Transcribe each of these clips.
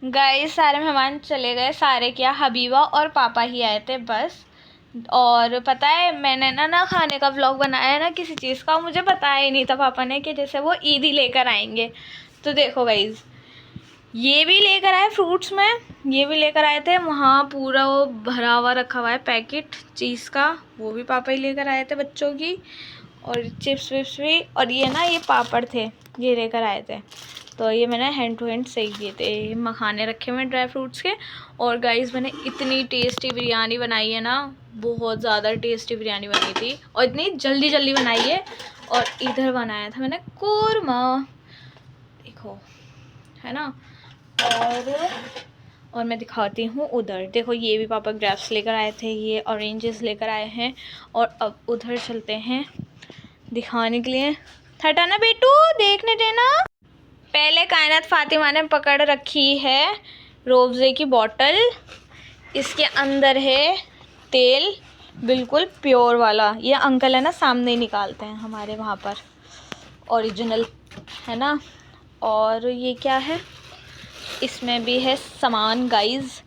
Guys सारे मेहमान चले गए, सारे क्या हबीबा और पापा ही आए थे बस। और पता है मैंने ना खाने का व्लॉग बनाया है ना किसी चीज़ का, मुझे पता ही नहीं था पापा ने कि जैसे वो ईदी लेकर आएंगे। तो देखो गाइस ये भी लेकर आए फ्रूट्स में, ये भी लेकर आए थे, वहाँ पूरा वो भरा हुआ रखा हुआ है पैकेट चीज़ का, वो भी पापा ही लेकर आए थे बच्चों की। और चिप्स विप्स भी, और ये ना ये पापड़ थे ये लेकर आए थे। तो ये मैंने हैंड टू हैंड सेक दिए थे, मखाने रखे हुए ड्राई फ्रूट्स के। और गाइस मैंने इतनी टेस्टी बिरयानी बनाई है ना, बहुत ज़्यादा टेस्टी बिरयानी बनी थी और इतनी जल्दी जल्दी बनाई है। और इधर बनाया था मैंने कोरमा, देखो है ना। और मैं दिखाती हूँ उधर, देखो ये भी पापा ग्रेप्स लेकर आए थे, ये ऑरेंजेस लेकर आए हैं। और अब उधर चलते हैं दिखाने के लिए। हटाना बेटू, देखने देना। पहले कायनात फातिमा ने पकड़ रखी है रोज़े की बोतल, इसके अंदर है तेल बिल्कुल प्योर वाला। ये अंकल है ना सामने ही निकालते हैं हमारे वहाँ पर, ओरिजिनल है ना। और ये क्या है, इसमें भी है सामान गाइस,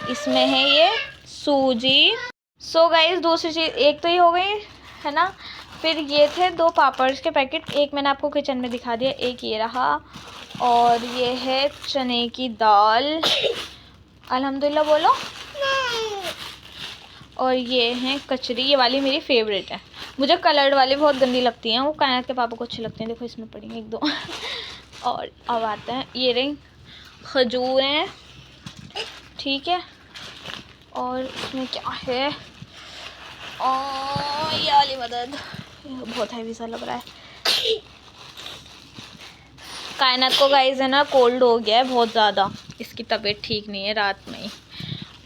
इसमें है ये सूजी। सो गाइस दूसरी चीज़ एक तो ये हो गई है ना। फिर ये थे 2 पापड़ के पैकेट, एक मैंने आपको किचन में दिखा दिया, एक ये रहा। और ये है चने की दाल, अल्हम्दुलिल्लाह बोलो। और ये हैं कचरी, ये वाली मेरी फेवरेट है, मुझे कलर्ड वाली बहुत गंदी लगती हैं, वो कायनात के पापा को अच्छी लगती हैं। देखो इसमें पड़ी हैं 1-2 और अब आते हैं, ये रही खजूर हैं, ठीक है। और इसमें क्या है, और ये वाली मदद, बहुत हैवी सा लग रहा है। कायनात को गाइस है ना कोल्ड हो गया है बहुत ज़्यादा, इसकी तबीयत ठीक नहीं है रात में ही।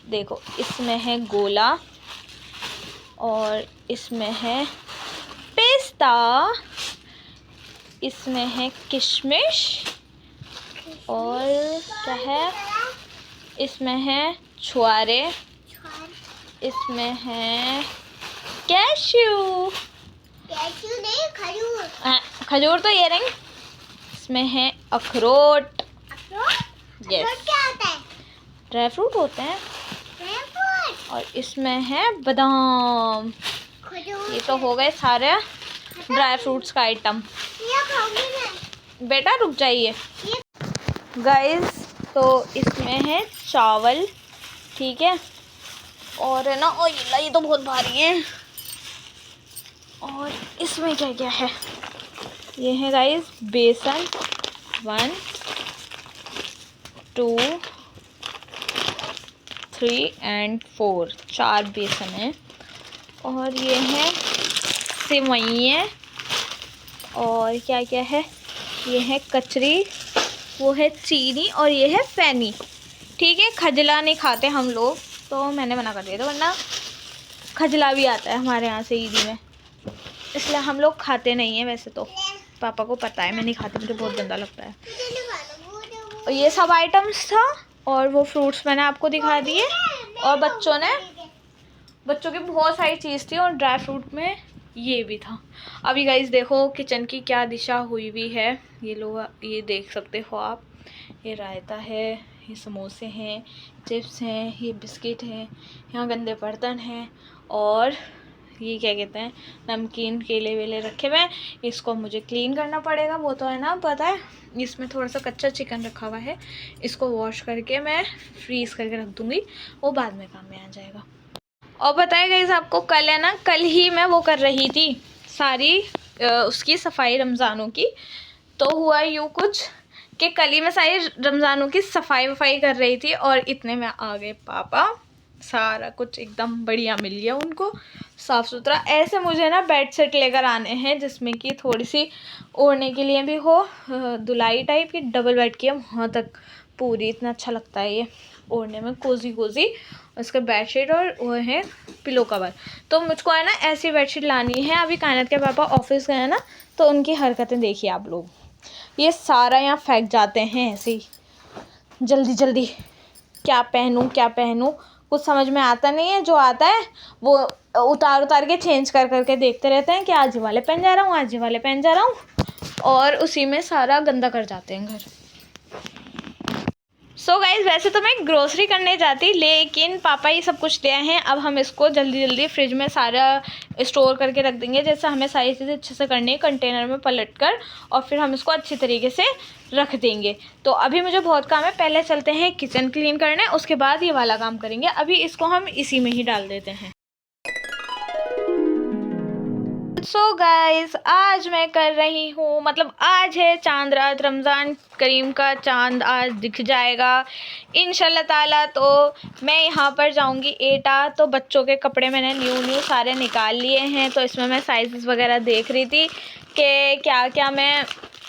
देखो इसमें है गोला, और इसमें है पिस्ता, इसमें है किशमिश, और क्या है, इसमें है छुआरे, इसमें है कैश्यू, कैश्यू नहीं खजूर, खजूर तो ये रही। इसमें है अखरोट, यस क्या होता है, ड्राई फ्रूट होते हैं। और इसमें है बादाम। ये तो हो गए सारे ड्राई फ्रूट्स का आइटम। बेटा रुक जाइए गाइस, तो इसमें है चावल, ठीक है। और है ना, ओ ये तो बहुत भारी है। और इसमें क्या क्या है, ये है गाइस बेसन, 1 2 3 and 4, 4 बेसन है। और ये है सेवइयाँ, और क्या क्या है, ये है कचरी, वो है चीनी, और ये है फैनी, ठीक है। खजला नहीं खाते हम लोग, तो मैंने मना कर दिया था, वरना खजला भी आता है हमारे यहाँ से ईदी में, इसलिए हम लोग खाते नहीं हैं। वैसे तो पापा को पता है मैं नहीं खाती, मुझे बहुत गंदा लगता है। और ये सब आइटम्स था, और वो फ्रूट्स मैंने आपको दिखा दिए। और बच्चों की बहुत सारी चीज़ थी, और ड्राई फ्रूट में ये भी था। अभी गाइस देखो किचन की क्या दिशा हुई हुई है, ये लोग ये देख सकते हो आप, ये रायता है, ये समोसे हैं, चिप्स हैं, ये बिस्किट हैं, यहाँ गंदे बर्तन हैं, और ये क्या कहते हैं नमकीन केले वेले रखे हुए हैं। इसको मुझे क्लीन करना पड़ेगा, वो तो है ना पता है। इसमें थोड़ा सा कच्चा चिकन रखा हुआ है, इसको वॉश करके मैं फ्रीज करके रख दूँगी, वो बाद में काम में आ जाएगा। और बताया गाइस आपको, कल है ना, कल ही मैं वो कर रही थी सारी उसकी सफाई रमज़ानों की। तो हुआ यूँ कुछ कि कल ही मैं सारी रमज़ानों की सफाई वफाई कर रही थी, और इतने में आ गए पापा, सारा कुछ एकदम बढ़िया मिल गया उनको साफ़ सुथरा। ऐसे मुझे ना बेड सेट लेकर आने हैं जिसमें कि थोड़ी सी ओढ़ने के लिए भी हो, धुलाई टाइप की, डबल बेड की है वहाँ तक पूरी, इतना अच्छा लगता है ये ओढ़ने में, कोजी कोजी। उसका बेडशीट और वो है पिलो कवर। तो मुझको है ना ऐसी बेडशीट लानी है। अभी कायनात के पापा ऑफिस गए हैं ना, तो उनकी हरकतें देखिए आप लोग, ये सारा यहाँ फेंक जाते हैं ऐसे ही जल्दी जल्दी, क्या पहनूं कुछ समझ में आता नहीं है। जो आता है वो उतार के चेंज कर करके देखते रहते हैं कि आज ये वाले पहन जा रहा हूँ, आज ये वाले पहन जा रहा हूँ। और उसी में सारा गंदा कर जाते हैं घर। सो गाइज़, वैसे तो मैं ग्रोसरी करने जाती, लेकिन पापा ये सब कुछ ले आए हैं। अब हम इसको जल्दी जल्दी फ्रिज में सारा स्टोर करके रख देंगे। जैसे हमें सारी चीज़ें अच्छे से करनी है, कंटेनर में पलट कर, और फिर हम इसको अच्छी तरीके से रख देंगे। तो अभी मुझे बहुत काम है, पहले चलते हैं किचन क्लीन करने, उसके बाद ये वाला काम करेंगे। अभी इसको हम इसी में ही डाल देते हैं। सो गाइस, आज मैं कर रही हूँ, मतलब आज है चांद रात, रमज़ान करीम का चांद आज दिख जाएगा इंशाल्लाह ताला। तो मैं यहाँ पर जाऊँगी एटा। तो बच्चों के कपड़े मैंने न्यू सारे निकाल लिए हैं। तो इसमें मैं साइज़ वगैरह देख रही थी कि क्या क्या मैं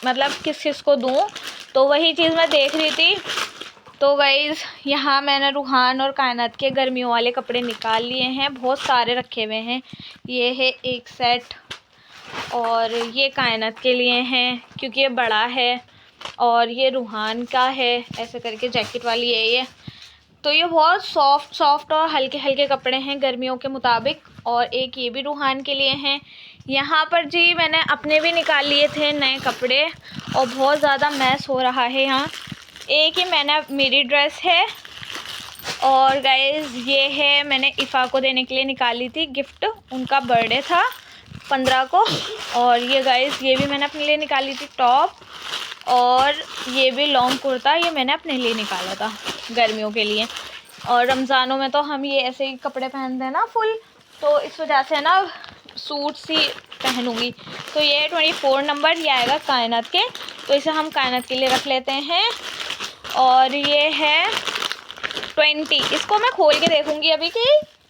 मतलब किस किस को दूँ, तो वही चीज़ मैं देख रही थी। तो गाइज़, यहाँ मैंने रूहान और कायनात के गर्मियों वाले कपड़े निकाल लिए हैं, बहुत सारे रखे हुए हैं। ये है एक सेट, और ये कायनात के लिए हैं क्योंकि ये बड़ा है, और ये रूहान का है, ऐसे करके जैकेट वाली है ये। तो ये बहुत सॉफ्ट और हल्के हल्के कपड़े हैं गर्मियों के मुताबिक। और एक ये भी रूहान के लिए हैं। यहाँ पर जी मैंने अपने भी निकाल लिए थे नए कपड़े, और बहुत ज़्यादा मैस हो रहा है यहाँ। एक ही मेरी ड्रेस है, और गाइज़ ये है मैंने इफ़ा को देने के लिए निकाली थी गिफ्ट, उनका बर्थडे था 15 को। और ये गाइज़ ये भी मैंने अपने लिए निकाली थी टॉप, और ये भी लॉन्ग कुर्ता, ये मैंने अपने लिए निकाला था गर्मियों के लिए। और रमज़ानों में तो हम ये ऐसे ही कपड़े पहनते हैं ना फुल, तो इस वजह से ना सूट सी पहनूँगी। तो ये 24 नंबर ये आएगा कायनात के, तो इसे हम कायनात के लिए रख लेते हैं। और ये है 20, इसको मैं खोल के देखूँगी अभी कि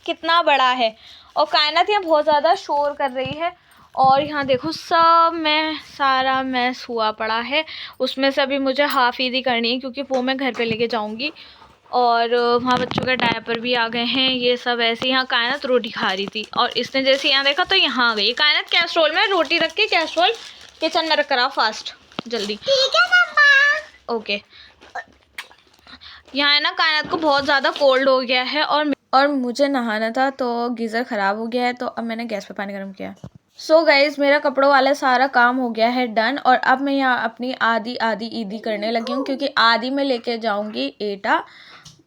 कितना बड़ा है। और कायनात यहाँ बहुत ज़्यादा शोर कर रही है, और यहाँ देखो सब में सारा मैस हुआ पड़ा है। उसमें से अभी मुझे हाफ़ ईदी करनी है क्योंकि वो मैं घर पे लेके जाऊँगी। और वहाँ बच्चों के डायपर भी आ गए हैं। ये सब ऐसे, यहाँ कायनात रोटी खा रही थी, और इसने जैसे यहाँ देखा तो यहाँ आ गई। कायनात कैस्ट्रोल में रोटी रख के, कैस्ट्रोल किचन में रख कर आओ फास्ट जल्दी। ठीक है मम्मा। ओके। यहाँ है ना कायनात को बहुत ज़्यादा कोल्ड हो गया है, और मुझे नहाना था तो गीज़र ख़राब हो गया है, तो अब मैंने गैस पे पानी गर्म किया। सो गाइज़, मेरा कपड़ों वाला सारा काम हो गया है डन। और अब मैं यहाँ अपनी आधी ईदी करने लगी हूँ, क्योंकि आधी मैं लेके जाऊँगी एटा,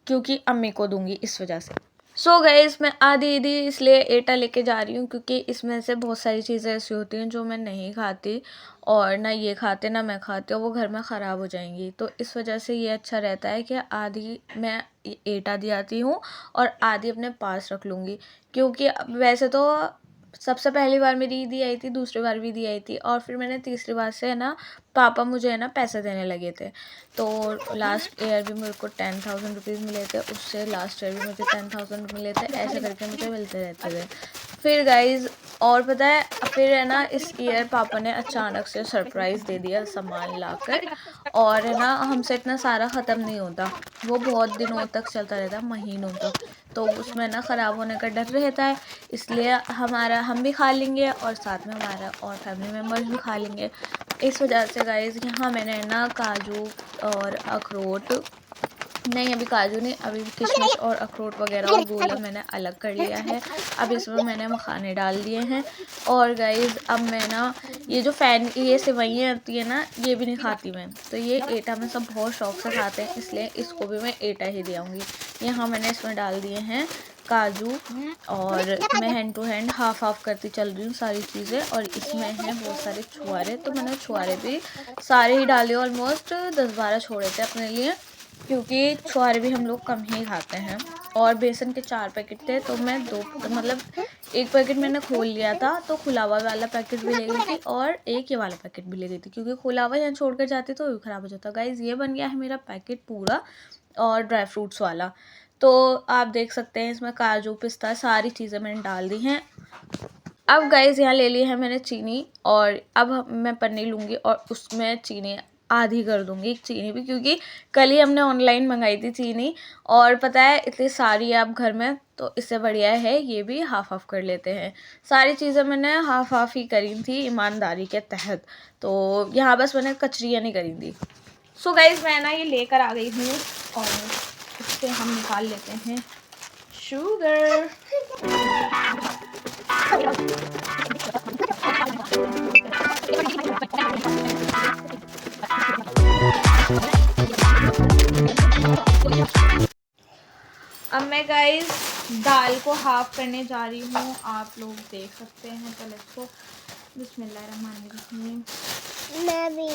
क्योंकि अम्मी को दूँगी इस वजह से। सो गाइज़, मैं आधी ईदी इसलिए एटा लेके जा रही हूँ क्योंकि इसमें से बहुत सारी चीज़ें ऐसी होती हैं जो मैं नहीं खाती, और ना ये खाते ना मैं खाती, और वो घर में ख़राब हो जाएंगी। तो इस वजह से ये अच्छा रहता है कि आधी मैं एटा दी आती हूँ और आधी अपने पास रख लूँगी। क्योंकि वैसे तो सबसे पहली बार मेरी ईदी आई थी, दूसरी बार भी ईदी आई थी, और फिर मैंने तीसरी बार से है ना पापा मुझे है ना पैसे देने लगे थे। तो लास्ट ईयर भी मेरे को 10,000 रुपीज़ मिले थे, उससे लास्ट ईयर भी मुझे 10,000 मिले थे, ऐसे करके मुझे मिलते रहते थे। फिर गाइज़, और पता है फिर है ना इस ईयर पापा ने अचानक से सरप्राइज़ दे दिया सामान लाकर, और है ना हमसे इतना सारा ख़त्म नहीं होता, वो बहुत दिनों तक चलता रहता है, महीनों तक। तो उसमें ना ख़राब होने का डर रहता है, इसलिए हम भी खा लेंगे और साथ में हमारा और फैमिली मेम्बर्स भी खा लेंगे। इस वजह से गाइज़ यहाँ मैंने ना काजू और अखरोट, नहीं अभी काजू नहीं, अभी किशमिश और अखरोट वगैरह और गोला मैंने अलग कर लिया है। अब इसमें मैंने मखाने डाल दिए हैं। और गाइज़ अब मैं ना ये सेवइयाँ होती है ना, ये भी नहीं खाती मैं, तो ये एटा में सब बहुत शौक से खाते हैं, इसलिए इसको भी मैं एटा ही दे आऊँगी। यहाँ मैंने इसमें डाल दिए हैं काजू, और मैं हैंड टू हैंड हाफ करती चल रही हूँ सारी चीज़ें। और इसमें हैं बहुत सारे छुआरे, तो मैंने छुआरे भी सारे ही डाले, ऑलमोस्ट 10-12 छोड़े थे अपने लिए, क्योंकि छुआरे भी हम लोग कम ही खाते हैं। और बेसन के 4 पैकेट थे, तो मैं एक पैकेट मैंने खोल लिया था, तो खुला हुआ वाला पैकेट भी ले गई थी, और एक ये वाला पैकेट भी ले गई थी, क्योंकि खुला हुआ यहाँ छोड़ कर जाती तो ख़राब हो जाता। गाइज़ ये बन गया है मेरा पैकेट पूरा, और ड्राई फ्रूट्स वाला। तो आप देख सकते हैं इसमें काजू पिस्ता सारी चीज़ें मैंने डाल दी हैं। अब गाइज़ यहाँ ले ली है मैंने चीनी, और अब मैं पन्नी लूँगी और उसमें चीनी आधी कर दूँगी, चीनी भी, क्योंकि कल ही हमने ऑनलाइन मंगाई थी चीनी, और पता है इतनी सारी है अब घर में, तो इससे बढ़िया है ये भी हाफ कर लेते हैं। सारी चीज़ें मैंने हाफ ही करी थी ईमानदारी के तहत, तो यहाँ बस मैंने कचरियाँ नहीं करी थी। सो गाइज़ मैं ना ये लेकर आ गई हूँ, और इससे हम निकाल लेते हैं शुगर। अब मैं गाइस दाल को हाफ करने जा रही हूँ, आप लोग देख सकते हैं। पहले इसको बिस्मिल्लाहिर्रहमानिर्रहीम। मैं भी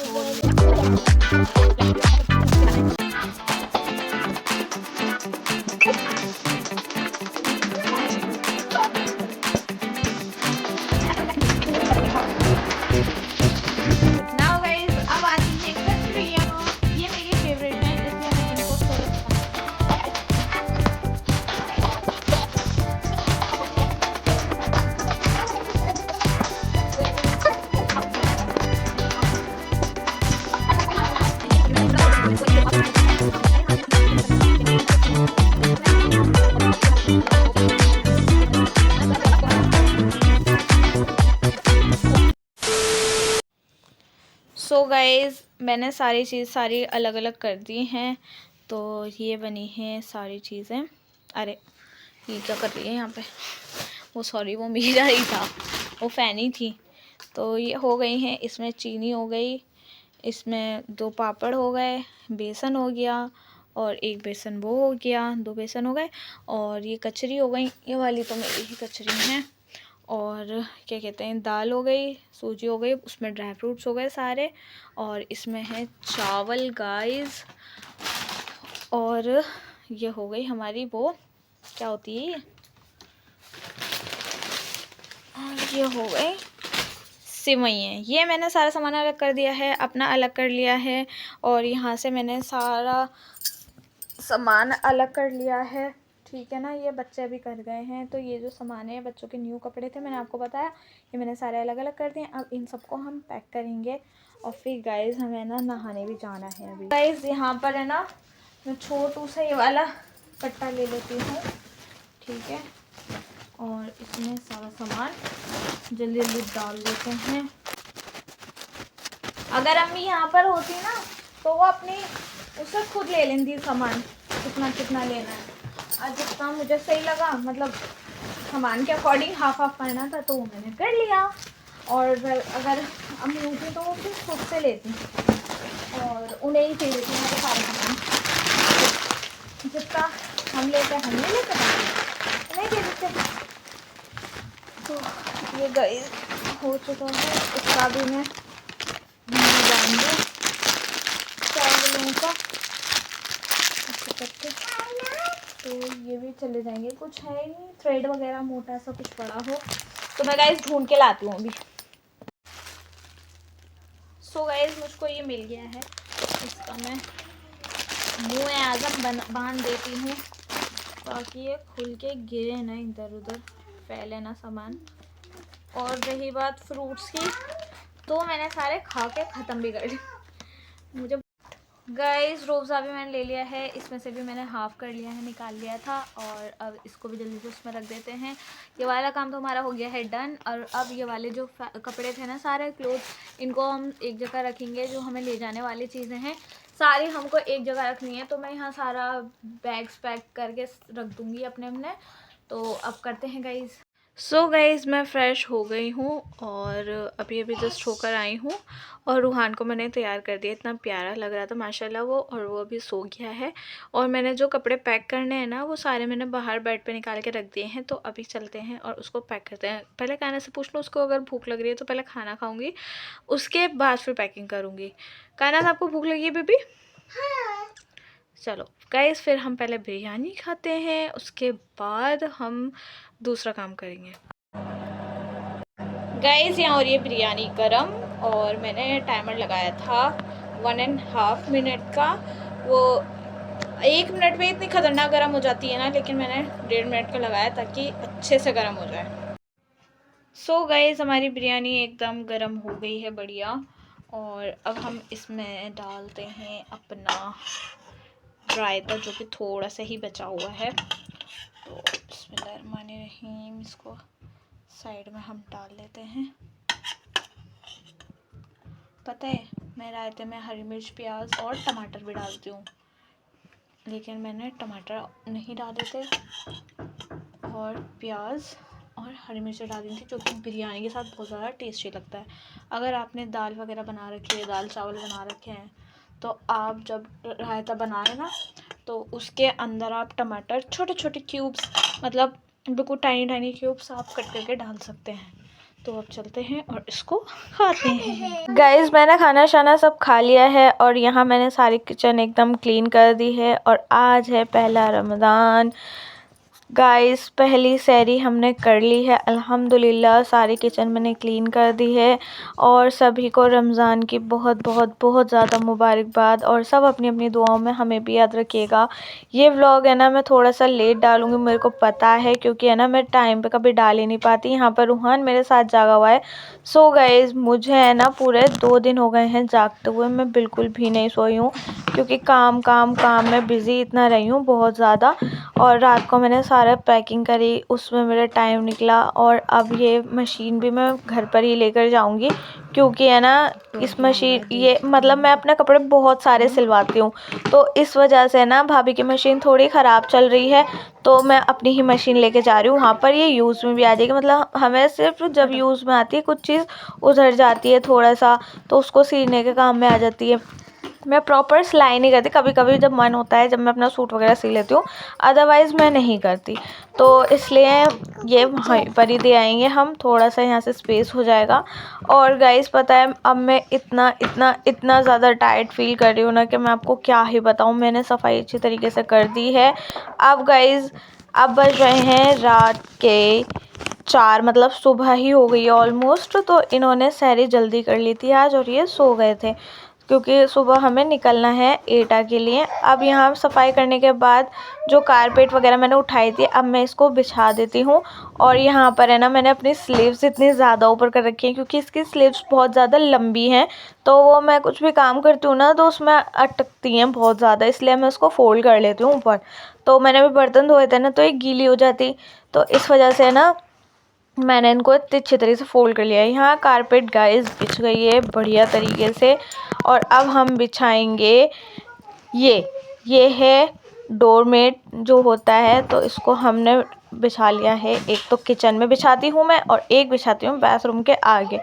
सो गाइज़ मैंने सारी अलग अलग कर दी हैं। तो ये बनी हैं सारी चीज़ें। अरे ये क्या कर रही है यहाँ पे? वो सॉरी, वो मेरा ही था, वो फ़ैनी थी। तो ये हो गई हैं। इसमें चीनी हो गई, इसमें 2 पापड़ हो गए, बेसन हो गया, और 1 बेसन वो हो गया, 2 बेसन हो गए, और ये कचरी हो गई। ये वाली तो मेरी ही कचरी है। और क्या कहते हैं, दाल हो गई, सूजी हो गई, उसमें ड्राई फ्रूट्स हो गए सारे, और इसमें है चावल गाइस। और ये हो गई हमारी वो क्या होती है ये, और ये हो गई सेवइयाँ। ये मैंने सारा सामान अलग कर दिया है, अपना अलग कर लिया है, और यहाँ से मैंने सारा सामान अलग कर लिया है। ठीक है ना, ये बच्चे अभी कर गए हैं। तो ये जो सामान है, बच्चों के न्यू कपड़े थे, मैंने आपको बताया, ये मैंने सारे अलग अलग कर दिए। अब इन सबको हम पैक करेंगे, और फिर गाइस हमें ना नहाने भी जाना है अभी। गाइस यहाँ पर है ना, मैं छोटू सा ये वाला कट्टा ले लेती हूँ, ठीक है, और इसमें सारा सामान जल्दी जल्दी डाल देते हैं। अगर अम्मी यहाँ पर होती ना तो वो अपनी उससे खुद ले लेंगी सामान, कितना कितना लेना है। और जितना मुझे सही लगा, मतलब सामान के अकॉर्डिंग हाफ हाफ करना था, तो वो मैंने कर लिया। और अगर अम्मी होती तो वो फिर खुद से लेती, और उन्हें ही दे देती मैं तो सारा सामान। जितना हम लेते हम नहीं लेते, नहीं दे देते। तो ये गाइस हो चुका है, इसका भी मैं डाल दूँ चावलों का ऐसे करके। तो ये भी चले जाएंगे, कुछ है ही नहीं, थ्रेड वगैरह मोटा सा कुछ पड़ा हो तो मैं गाइस ढूंढ के लाती हूँ अभी। सो गाइस मुझको ये मिल गया है, इसका मैं मुँह आज़म बांध देती हूँ ताकि ये खुल के गिरे ना इधर उधर, फैले ना सामान। और रही बात फ्रूट्स की, तो मैंने सारे खा के ख़त्म भी कर दिए। मुझे गाइस रोज़ा भी मैंने ले लिया है, इसमें से भी मैंने हाफ़ कर लिया है, निकाल लिया था, और अब इसको भी जल्दी से उसमें रख देते हैं। ये वाला काम तो हमारा हो गया है डन। और अब ये वाले जो कपड़े थे ना, सारे क्लोथ्स, इनको हम एक जगह रखेंगे। जो हमें ले जाने वाली चीज़ें हैं सारी हमको एक जगह रखनी है, तो मैं यहाँ सारा बैग्स पैक करके रख दूँगी अपने अपने। तो अब करते हैं गाइस। सो गाइज़ मैं फ़्रेश हो गई हूँ, और अभी अभी जस्ट होकर आई हूँ, और रूहान को मैंने तैयार कर दिया। इतना प्यारा लग रहा था माशाल्लाह वो, और वो अभी सो गया है। और मैंने जो कपड़े पैक करने हैं ना, वो सारे मैंने बाहर बेड पे निकाल के रख दिए हैं। तो अभी चलते हैं और उसको पैक करते हैं। पहले कान्हा से पूछ लो उसको, अगर भूख लग रही है तो पहले खाना खाऊँगी, उसके बाद फिर पैकिंग करूँगी। कान्हा आपको भूख लगी है बेबी? चलो गाइस फिर हम पहले बिरयानी खाते हैं, उसके बाद हम दूसरा काम करेंगे। गाइस यहाँ और ये बिरयानी गरम, और मैंने टाइमर लगाया था 1.5 मिनट का। वो 1 मिनट में इतनी ख़तरनाक गरम हो जाती है ना, लेकिन मैंने 1.5 मिनट का लगाया ताकि अच्छे से गरम हो जाए। सो गाइस हमारी बिरयानी एकदम गरम हो गई है, बढ़िया। और अब हम इसमें डालते हैं अपना रायता, जो कि थोड़ा सा ही बचा हुआ है। तो बिस्मिल्लाहिर्रहमानिर्रहीम, इसको साइड में हम डाल लेते हैं। पता है मैं रायते में हरी मिर्च, प्याज और टमाटर भी डालती हूँ, लेकिन मैंने टमाटर नहीं डाले थे, और प्याज और हरी मिर्च डाल दी थी, जो कि बिरयानी के साथ बहुत ज़्यादा टेस्टी लगता है। अगर आपने दाल वगैरह बना रखी है, दाल चावल बना रखे हैं, तो आप जब रायता बना रहे ना, तो उसके अंदर आप टमाटर छोटे छोटे क्यूब्स, मतलब बिल्कुल टाइनी टाइनी क्यूब्स आप कट करके डाल सकते हैं। तो अब चलते हैं और इसको खाते हैं। गाइस, मैंने खाना शाना सब खा लिया है और यहाँ मैंने सारी किचन एकदम क्लीन कर दी है। और आज है पहला रमज़ान। गाइस, पहली सहरी हमने कर ली है अल्हम्दुलिल्लाह। सारी किचन मैंने क्लीन कर दी है और सभी को रमज़ान की बहुत बहुत बहुत ज़्यादा मुबारकबाद। और सब अपनी अपनी दुआओं में हमें भी याद रखिएगा। ये व्लॉग है ना, मैं थोड़ा सा लेट डालूँगी, मेरे को पता है, क्योंकि है ना मैं टाइम पे कभी डाल ही नहीं पाती। यहाँ पर रूहान मेरे साथ जागा हुआ है। सो गाइस, मुझे है ना पूरे 2 दिन हो गए हैं जागते हुए, मैं बिल्कुल भी नहीं सोई हूँ, क्योंकि काम काम काम में बिज़ी इतना रही हूँ बहुत ज़्यादा। और रात को मैंने सारा पैकिंग करी, उसमें मेरा टाइम निकला। और अब ये मशीन भी मैं घर पर ही लेकर जाऊंगी, क्योंकि है ना इस मशीन, ये मतलब मैं अपने कपड़े बहुत सारे सिलवाती हूँ, तो इस वजह से ना भाभी की मशीन थोड़ी ख़राब चल रही है, तो मैं अपनी ही मशीन लेके जा रही हूँ। वहाँ पर ये यूज़ में भी आ जाएगी, मतलब हमें सिर्फ जब यूज़ में आती है कुछ चीज़ उधर जाती है थोड़ा सा, तो उसको सीने के काम में आ जाती है। मैं प्रॉपर सिलाई नहीं करती, कभी कभी जब मन होता है जब मैं अपना सूट वगैरह सी लेती हूँ, अदरवाइज़ मैं नहीं करती। तो इसलिए ये वहीं पर ही दे आएंगे हम, थोड़ा सा यहाँ से स्पेस हो जाएगा। और गाइस, पता है अब मैं इतना इतना इतना ज़्यादा टायर्ड फील कर रही हूँ ना, कि मैं आपको क्या ही बताऊँ। मैंने सफाई अच्छी तरीके से कर दी है। अब गाइस, अब बज रहे हैं रात के 4, मतलब सुबह ही हो गई है ऑलमोस्ट। तो इन्होंने सहरी जल्दी कर ली थी आज, और ये सो गए थे, क्योंकि सुबह हमें निकलना है एटा के लिए। अब यहाँ सफाई करने के बाद जो कारपेट वगैरह मैंने उठाई थी, अब मैं इसको बिछा देती हूँ। और यहाँ पर है ना, मैंने अपनी स्लीव्स इतनी ज़्यादा ऊपर कर रखी हैं, क्योंकि इसकी स्लीव्स बहुत ज़्यादा लंबी हैं, तो वो मैं कुछ भी काम करती हूँ ना, तो उसमें अटकती हैं बहुत ज़्यादा, इसलिए मैं उसको फोल्ड कर लेती हूँ ऊपर। तो मैंने अभी बर्तन धोए थे ना, तो ये गीली हो जाती, तो इस वजह से ना मैंने इनको इतनी अच्छी तरीके से फोल्ड कर लिया है। यहाँ कारपेट गाइस बिछ गई है बढ़िया तरीके से। और अब हम बिछाएंगे ये है डोरमेट जो होता है, तो इसको हमने बिछा लिया है। एक तो किचन में बिछाती हूँ मैं, और एक बिछाती हूँ बाथरूम के आगे।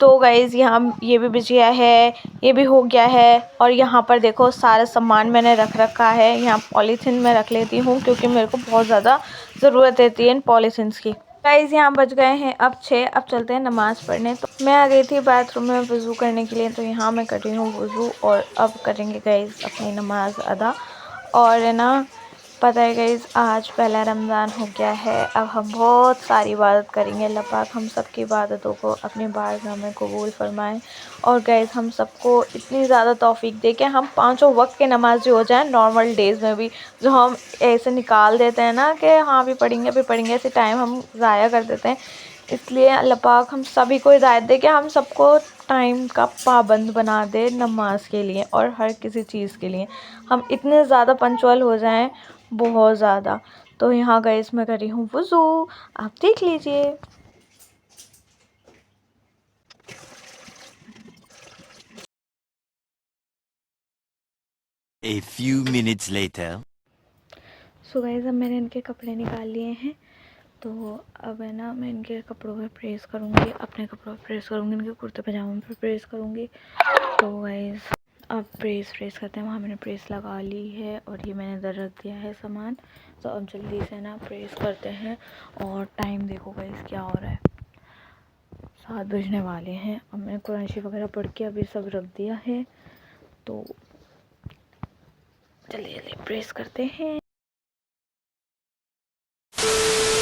तो गाइज़, यहाँ ये भी बिछ गया है, ये भी हो गया है। और यहाँ पर देखो सारा सामान मैंने रख रखा है, यहाँ पॉलीथीन में रख लेती हूँ, क्योंकि मेरे को बहुत ज़्यादा ज़रूरत रहती है इन पॉलीथीन्स की। गाइज़, यहाँ बज गए हैं अब 6, अब चलते हैं नमाज़ पढ़ने। तो मैं आ गई थी बाथरूम में वज़ू करने के लिए, तो यहाँ मैं कर रही हूँ वज़ू, और अब करेंगे गाइज़ अपनी नमाज़ अदा। और है ना, पता है गाइज़, आज पहला रमज़ान हो गया है। अब हम बहुत सारी इबादत करेंगे। अल्लाह पाक हम सब की इबादतों को अपनी बारगाह में कबूल फरमाएँ। और गाइज़, हम सबको इतनी ज़्यादा तौफीक दे के हम 5 वक्त के नमाज़ी हो जाएं नॉर्मल डेज़ में भी, जो हम ऐसे निकाल देते हैं ना कि हाँ अभी पढ़ेंगे, ऐसे टाइम हम ज़ाया कर देते हैं। इसलिए अल्लाह पाक हम सभी को हिदायत दे कि हम सबको टाइम का पाबंद बना दे नमाज के लिए और हर किसी चीज़ के लिए। हम इतने ज़्यादा पंक्चुअल हो जाएं, बहुत ज़्यादा। तो यहाँ गाइस मैं कर रही हूँ वज़ू, आप देख लीजिए। A few minutes later. So guys, अब मैंने इनके कपड़े निकाल लिए हैं, तो अब है ना मैं इनके कपड़ों पे प्रेस करूँगी, अपने कपड़ों पे प्रेस करूँगी, इनके कुर्ते पजामों पे प्रेस करूँगी। तो गाइस, अब प्रेस करते हैं। वहाँ मैंने प्रेस लगा ली है, और ये मैंने इधर रख दिया है सामान। तो अब जल्दी से ना प्रेस करते हैं। और टाइम देखो गाइस क्या हो रहा है, 7 बजने वाले हैं। अब मैंने कुरान शरीफ वगैरह पढ़ के अभी सब रख दिया है, तो जल्दी जल्दी प्रेस करते हैं।